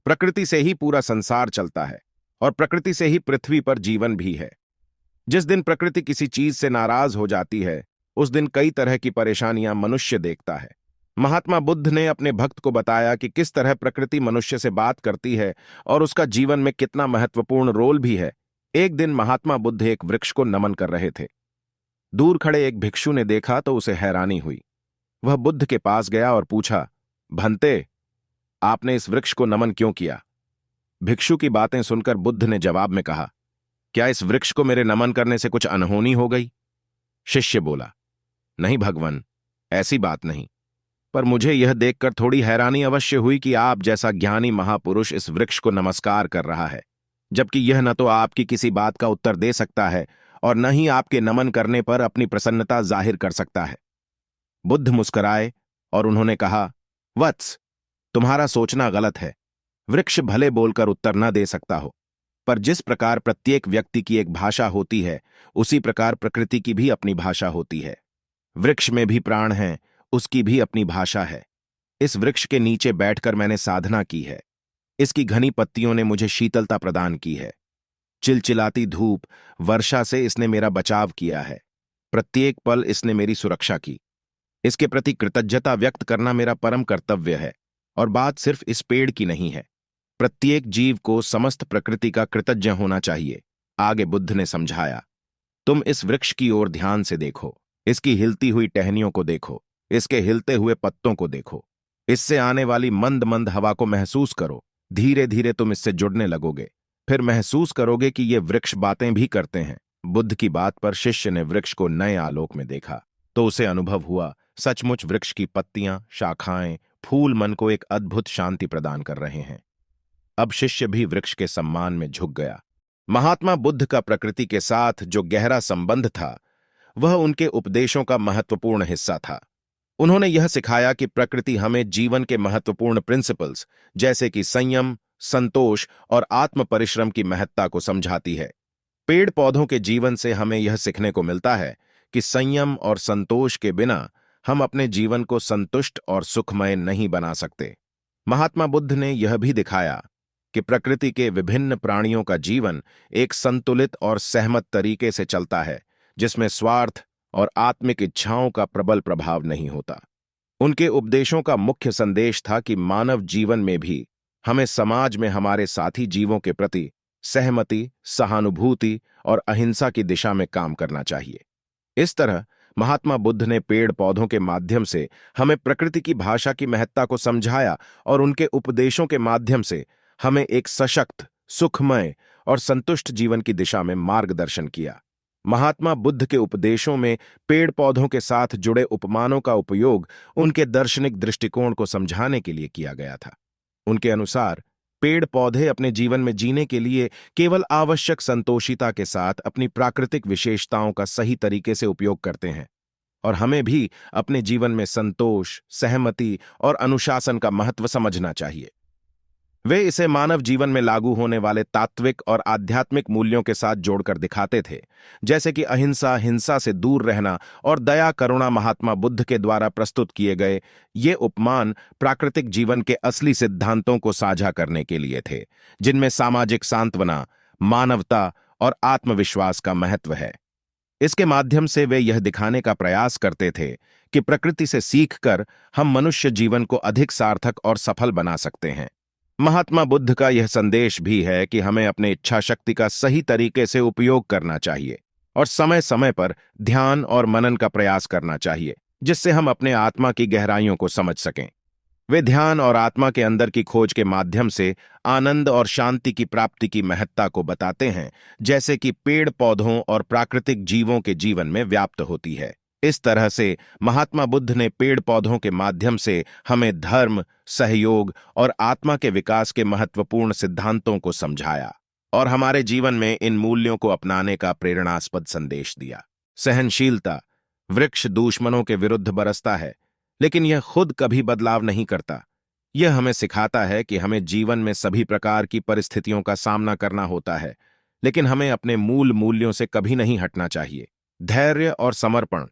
प्रकृति से ही पूरा संसार चलता है और प्रकृति से ही पृथ्वी पर जीवन भी है। जिस दिन प्रकृति किसी चीज से नाराज हो जाती है, उस दिन कई तरह की परेशानियां मनुष्य देखता है। महात्मा बुद्ध ने अपने भक्त को बताया कि किस तरह प्रकृति मनुष्य से बात करती है और उसका जीवन में कितना महत्वपूर्ण रोल भी है। एक दिन महात्मा बुद्ध एक वृक्ष को नमन कर रहे थे। दूर खड़े एक भिक्षु ने देखा तो उसे हैरानी हुई। वह बुद्ध के पास गया और पूछा, भंते, आपने इस वृक्ष को नमन क्यों किया? भिक्षु की बातें सुनकर बुद्ध ने जवाब में कहा, क्या इस वृक्ष को मेरे नमन करने से कुछ अनहोनी हो गई? शिष्य बोला, नहीं भगवन, ऐसी बात नहीं, पर मुझे यह देखकर थोड़ी हैरानी अवश्य हुई कि आप जैसा ज्ञानी महापुरुष इस वृक्ष को नमस्कार कर रहा है, जबकि यह न तो आपकी किसी बात का उत्तर दे सकता है और न ही आपके नमन करने पर अपनी प्रसन्नता जाहिर कर सकता है। बुद्ध मुस्कुराए और उन्होंने कहा, वत्स, तुम्हारा सोचना गलत है। वृक्ष भले बोलकर उत्तर न दे सकता हो, पर जिस प्रकार प्रत्येक व्यक्ति की एक भाषा होती है, उसी प्रकार प्रकृति की भी अपनी भाषा होती है। वृक्ष में भी प्राण है, उसकी भी अपनी भाषा है। इस वृक्ष के नीचे बैठकर मैंने साधना की है। इसकी घनी पत्तियों ने मुझे शीतलता प्रदान की है। चिलचिलाती धूप, वर्षा से इसने मेरा बचाव किया है। प्रत्येक पल इसने मेरी सुरक्षा की। इसके प्रति कृतज्ञता व्यक्त करना मेरा परम कर्तव्य है। और बात सिर्फ इस पेड़ की नहीं है, प्रत्येक जीव को समस्त प्रकृति का कृतज्ञ होना चाहिए। आगे बुद्ध ने समझाया, तुम इस वृक्ष की ओर ध्यान से देखो, इसकी हिलती हुई टहनियों को देखो, इसके हिलते हुए पत्तों को देखो, इससे आने वाली मंद मंद हवा को महसूस करो। धीरे धीरे तुम इससे जुड़ने लगोगे, फिर महसूस करोगे कि ये वृक्ष बातें भी करते हैं। बुद्ध की बात पर शिष्य ने वृक्ष को नए आलोक में देखा तो उसे अनुभव हुआ, सचमुच वृक्ष की पत्तियां, शाखाएं, फूल मन को एक अद्भुत शांति प्रदान कर रहे हैं। अब शिष्य भी वृक्ष के सम्मान में झुक गया। महात्मा बुद्ध का प्रकृति के साथ जो गहरा संबंध था, वह उनके उपदेशों का महत्वपूर्ण हिस्सा था। उन्होंने यह सिखाया कि प्रकृति हमें जीवन के महत्वपूर्ण प्रिंसिपल्स जैसे कि संयम, संतोष और आत्म परिश्रम की महत्ता को समझाती है। पेड़ पौधों के जीवन से हमें यह सीखने को मिलता है कि संयम और संतोष के बिना हम अपने जीवन को संतुष्ट और सुखमय नहीं बना सकते। महात्मा बुद्ध ने यह भी दिखाया कि प्रकृति के विभिन्न प्राणियों का जीवन एक संतुलित और सहमत तरीके से चलता है, जिसमें स्वार्थ और आत्मिक इच्छाओं का प्रबल प्रभाव नहीं होता। उनके उपदेशों का मुख्य संदेश था कि मानव जीवन में भी हमें समाज में हमारे साथी जीवों के प्रति सहमति, सहानुभूति और अहिंसा की दिशा में काम करना चाहिए। इस तरह महात्मा बुद्ध ने पेड़ पौधों के माध्यम से हमें प्रकृति की भाषा की महत्ता को समझाया और उनके उपदेशों के माध्यम से हमें एक सशक्त, सुखमय और संतुष्ट जीवन की दिशा में मार्गदर्शन किया। महात्मा बुद्ध के उपदेशों में पेड़ पौधों के साथ जुड़े उपमानों का उपयोग उनके दार्शनिक दृष्टिकोण को समझाने के लिए किया गया था। उनके अनुसार पेड़ पौधे अपने जीवन में जीने के लिए केवल आवश्यक संतोषिता के साथ अपनी प्राकृतिक विशेषताओं का सही तरीके से उपयोग करते हैं, और हमें भी अपने जीवन में संतोष, सहमति और अनुशासन का महत्व समझना चाहिए। वे इसे मानव जीवन में लागू होने वाले तात्विक और आध्यात्मिक मूल्यों के साथ जोड़कर दिखाते थे, जैसे कि अहिंसा, हिंसा से दूर रहना और दया करुणा। महात्मा बुद्ध के द्वारा प्रस्तुत किए गए ये उपमान प्राकृतिक जीवन के असली सिद्धांतों को साझा करने के लिए थे, जिनमें सामाजिक सांत्वना, मानवता और आत्मविश्वास का महत्व है। इसके माध्यम से वे यह दिखाने का प्रयास करते थे कि प्रकृति से सीखकर हम मनुष्य जीवन को अधिक सार्थक और सफल बना सकते हैं। महात्मा बुद्ध का यह संदेश भी है कि हमें अपने इच्छा शक्ति का सही तरीके से उपयोग करना चाहिए और समय समय पर ध्यान और मनन का प्रयास करना चाहिए, जिससे हम अपने आत्मा की गहराइयों को समझ सकें। वे ध्यान और आत्मा के अंदर की खोज के माध्यम से आनंद और शांति की प्राप्ति की महत्ता को बताते हैं, जैसे कि पेड़ पौधों और प्राकृतिक जीवों के जीवन में व्याप्त होती है। इस तरह से महात्मा बुद्ध ने पेड़ पौधों के माध्यम से हमें धर्म, सहयोग और आत्मा के विकास के महत्वपूर्ण सिद्धांतों को समझाया और हमारे जीवन में इन मूल्यों को अपनाने का प्रेरणास्पद संदेश दिया। सहनशीलता, वृक्ष दुश्मनों के विरुद्ध बरसता है, लेकिन यह खुद कभी बदलाव नहीं करता। यह हमें सिखाता है कि हमें जीवन में सभी प्रकार की परिस्थितियों का सामना करना होता है, लेकिन हमें अपने मूल मूल्यों से कभी नहीं हटना चाहिए। धैर्य और समर्पण।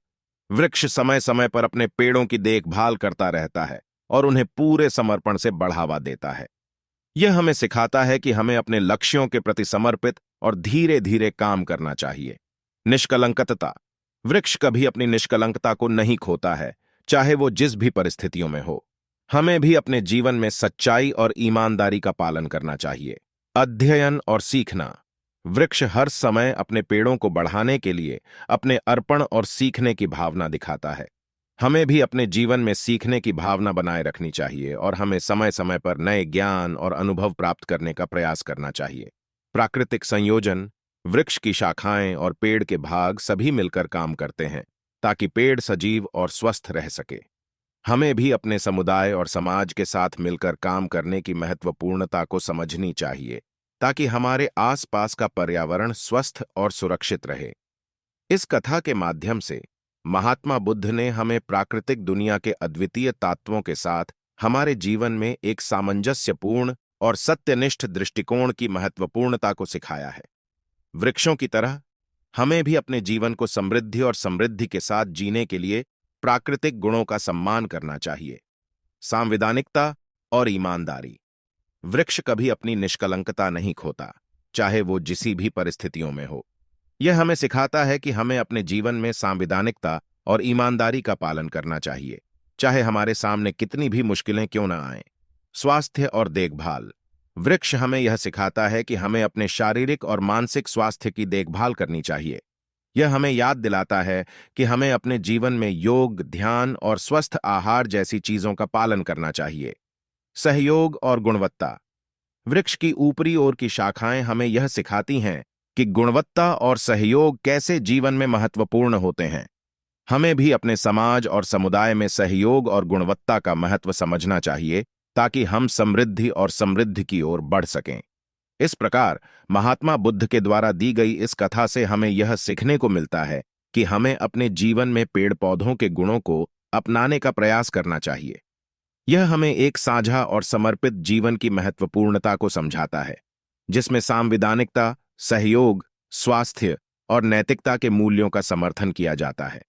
वृक्ष समय समय पर अपने पेड़ों की देखभाल करता रहता है और उन्हें पूरे समर्पण से बढ़ावा देता है। यह हमें सिखाता है कि हमें अपने लक्ष्यों के प्रति समर्पित और धीरे धीरे काम करना चाहिए। निष्कलंकता। वृक्ष कभी अपनी निष्कलंकता को नहीं खोता है, चाहे वो जिस भी परिस्थितियों में हो। हमें भी अपने जीवन में सच्चाई और ईमानदारी का पालन करना चाहिए। अध्ययन और सीखना। वृक्ष हर समय अपने पेड़ों को बढ़ाने के लिए अपने अर्पण और सीखने की भावना दिखाता है। हमें भी अपने जीवन में सीखने की भावना बनाए रखनी चाहिए और हमें समय समय पर नए ज्ञान और अनुभव प्राप्त करने का प्रयास करना चाहिए। प्राकृतिक संयोजन। वृक्ष की शाखाएं और पेड़ के भाग सभी मिलकर काम करते हैं ताकि पेड़ सजीव और स्वस्थ रह सके। हमें भी अपने समुदाय और समाज के साथ मिलकर काम करने की महत्वपूर्णता को समझनी चाहिए ताकि हमारे आसपास का पर्यावरण स्वस्थ और सुरक्षित रहे। इस कथा के माध्यम से महात्मा बुद्ध ने हमें प्राकृतिक दुनिया के अद्वितीय तत्वों के साथ हमारे जीवन में एक सामंजस्यपूर्ण और सत्यनिष्ठ दृष्टिकोण की महत्वपूर्णता को सिखाया है। वृक्षों की तरह हमें भी अपने जीवन को समृद्धि और समृद्धि के साथ जीने के लिए प्राकृतिक गुणों का सम्मान करना चाहिए। संवैधानिकता और ईमानदारी। वृक्ष कभी अपनी निष्कलंकता नहीं खोता, चाहे वो जिसी भी परिस्थितियों में हो। यह हमें सिखाता है कि हमें अपने जीवन में संवैधानिकता और ईमानदारी का पालन करना चाहिए, चाहे हमारे सामने कितनी भी मुश्किलें क्यों न आएं। स्वास्थ्य और देखभाल। वृक्ष हमें यह सिखाता है कि हमें अपने शारीरिक और मानसिक स्वास्थ्य की देखभाल करनी चाहिए। यह हमें याद दिलाता है कि हमें अपने जीवन में योग, ध्यान और स्वस्थ आहार जैसी चीजों का पालन करना चाहिए। सहयोग और गुणवत्ता। वृक्ष की ऊपरी ओर की शाखाएं हमें यह सिखाती हैं कि गुणवत्ता और सहयोग कैसे जीवन में महत्वपूर्ण होते हैं। हमें भी अपने समाज और समुदाय में सहयोग और गुणवत्ता का महत्व समझना चाहिए ताकि हम समृद्धि और समृद्धि की ओर बढ़ सकें। इस प्रकार महात्मा बुद्ध के द्वारा दी गई इस कथा से हमें यह सीखने को मिलता है कि हमें अपने जीवन में पेड़ पौधों के गुणों को अपनाने का प्रयास करना चाहिए। यह हमें एक साझा और समर्पित जीवन की महत्वपूर्णता को समझाता है, जिसमें संवैधानिकता, सहयोग, स्वास्थ्य और नैतिकता के मूल्यों का समर्थन किया जाता है।